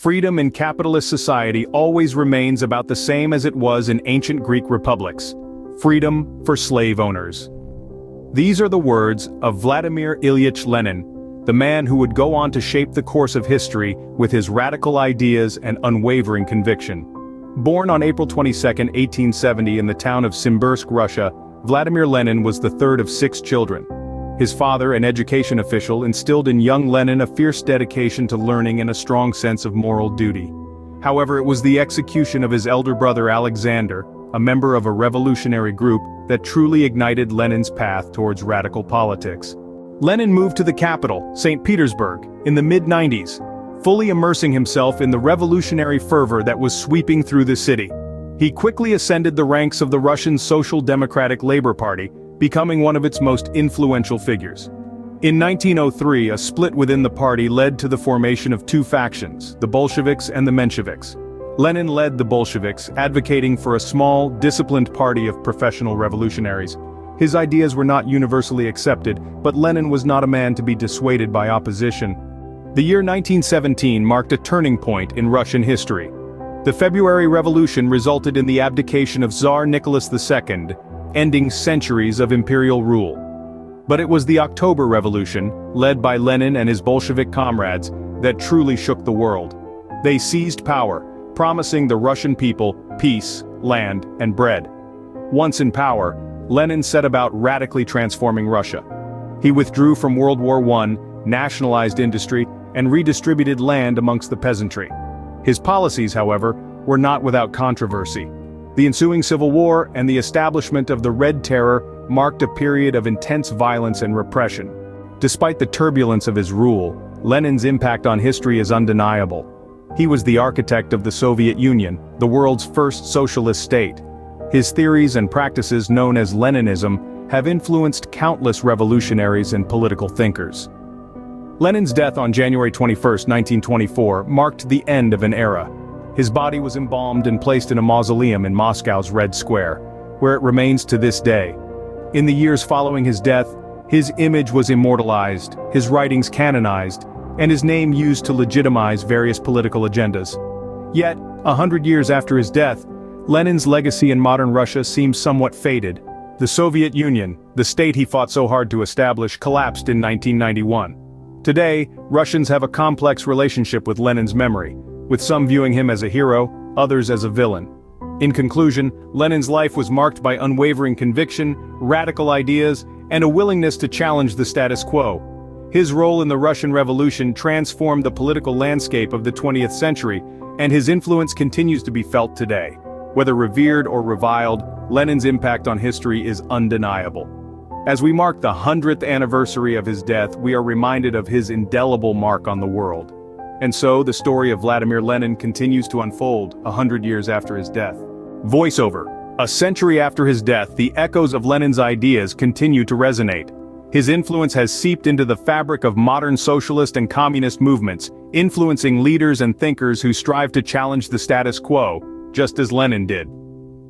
freedom in capitalist society always remains about the same as it was in ancient Greek republics: freedom for slave owners. These are the words of Vladimir Ilyich Lenin, the man who would go on to shape the course of history with his radical ideas and unwavering conviction. Born on April 22, 1870 in the town of Simbirsk, Russia, Vladimir Lenin was the third of 6 children. His father, an education official, instilled in young Lenin a fierce dedication to learning and a strong sense of moral duty. However, it was the execution of his elder brother Alexander, a member of a revolutionary group, that truly ignited Lenin's path towards radical politics. Lenin moved to the capital, St. Petersburg, in the mid-90s, fully immersing himself in the revolutionary fervor that was sweeping through the city. He quickly ascended the ranks of the Russian Social Democratic Labor Party, becoming one of its most influential figures. In 1903, a split within the party led to the formation of 2 factions, the Bolsheviks and the Mensheviks. Lenin led the Bolsheviks, advocating for a small, disciplined party of professional revolutionaries. His ideas were not universally accepted, but Lenin was not a man to be dissuaded by opposition. The year 1917 marked a turning point in Russian history. The February Revolution resulted in the abdication of Tsar Nicholas II, ending centuries of imperial rule. But it was the October Revolution, led by Lenin and his Bolshevik comrades, that truly shook the world. They seized power, promising the Russian people peace, land, and bread. Once in power, Lenin set about radically transforming Russia. He withdrew from World War I, nationalized industry, and redistributed land amongst the peasantry. His policies, however, were not without controversy. The ensuing civil war and the establishment of the Red Terror marked a period of intense violence and repression. Despite the turbulence of his rule, Lenin's impact on history is undeniable. He was the architect of the Soviet Union, the world's first socialist state. His theories and practices, known as Leninism, have influenced countless revolutionaries and political thinkers. Lenin's death on January 21, 1924, marked the end of an era. His body was embalmed and placed in a mausoleum in Moscow's Red Square, where it remains to this day. In the years following his death, his image was immortalized, his writings canonized, and his name used to legitimize various political agendas. Yet, 100 years after his death, Lenin's legacy in modern Russia seems somewhat faded. The Soviet Union, the state he fought so hard to establish, collapsed in 1991. Today, Russians have a complex relationship with Lenin's memory, with some viewing him as a hero, others as a villain. In conclusion, Lenin's life was marked by unwavering conviction, radical ideas, and a willingness to challenge the status quo. His role in the Russian Revolution transformed the political landscape of the 20th century, and his influence continues to be felt today. Whether revered or reviled, Lenin's impact on history is undeniable. As we mark the 100th anniversary of his death, we are reminded of his indelible mark on the world. And so, the story of Vladimir Lenin continues to unfold 100 years after his death. Voiceover. A century after his death, the echoes of Lenin's ideas continue to resonate. His influence has seeped into the fabric of modern socialist and communist movements, influencing leaders and thinkers who strive to challenge the status quo, just as Lenin did.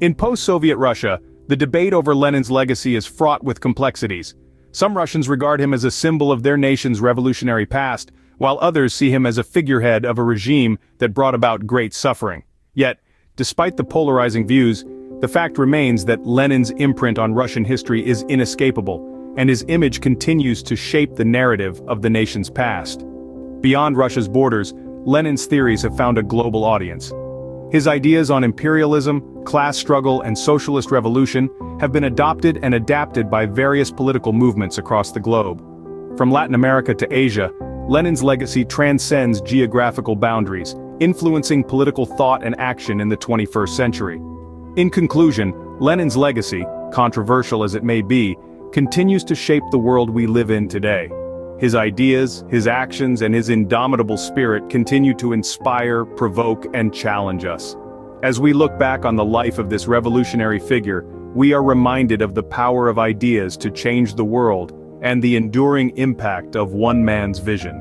In post-Soviet Russia, the debate over Lenin's legacy is fraught with complexities. Some Russians regard him as a symbol of their nation's revolutionary past, while others see him as a figurehead of a regime that brought about great suffering. Yet, despite the polarizing views, the fact remains that Lenin's imprint on Russian history is inescapable, and his image continues to shape the narrative of the nation's past. Beyond Russia's borders, Lenin's theories have found a global audience. His ideas on imperialism, class struggle, and socialist revolution have been adopted and adapted by various political movements across the globe. From Latin America to Asia, Lenin's legacy transcends geographical boundaries, influencing political thought and action in the 21st century. In conclusion, Lenin's legacy, controversial as it may be, continues to shape the world we live in today. His ideas, his actions, and his indomitable spirit continue to inspire, provoke, and challenge us. As we look back on the life of this revolutionary figure, we are reminded of the power of ideas to change the world and the enduring impact of one man's vision.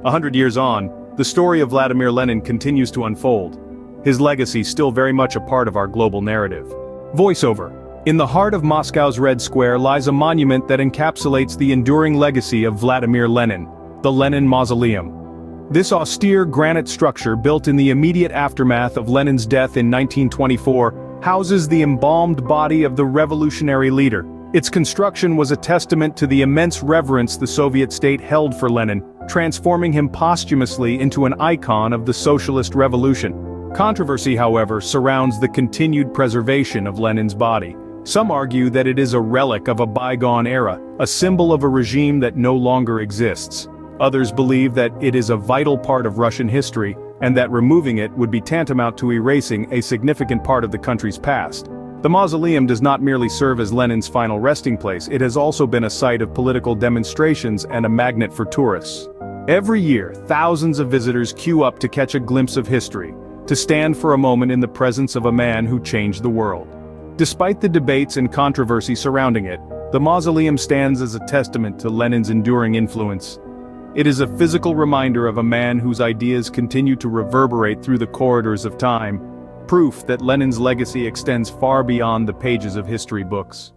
100 years on, the story of Vladimir Lenin continues to unfold. His legacy still very much a part of our global narrative. Voiceover. In the heart of Moscow's Red Square lies a monument that encapsulates the enduring legacy of Vladimir Lenin, the Lenin Mausoleum. This austere granite structure, built in the immediate aftermath of Lenin's death in 1924, houses the embalmed body of the revolutionary leader. Its construction was a testament to the immense reverence the Soviet state held for Lenin, transforming him posthumously into an icon of the socialist revolution. Controversy, however, surrounds the continued preservation of Lenin's body. Some argue that it is a relic of a bygone era, a symbol of a regime that no longer exists. Others believe that it is a vital part of Russian history, and that removing it would be tantamount to erasing a significant part of the country's past. The mausoleum does not merely serve as Lenin's final resting place, it has also been a site of political demonstrations and a magnet for tourists. Every year, thousands of visitors queue up to catch a glimpse of history, to stand for a moment in the presence of a man who changed the world. Despite the debates and controversy surrounding it, the mausoleum stands as a testament to Lenin's enduring influence. It is a physical reminder of a man whose ideas continue to reverberate through the corridors of time, proof that Lenin's legacy extends far beyond the pages of history books.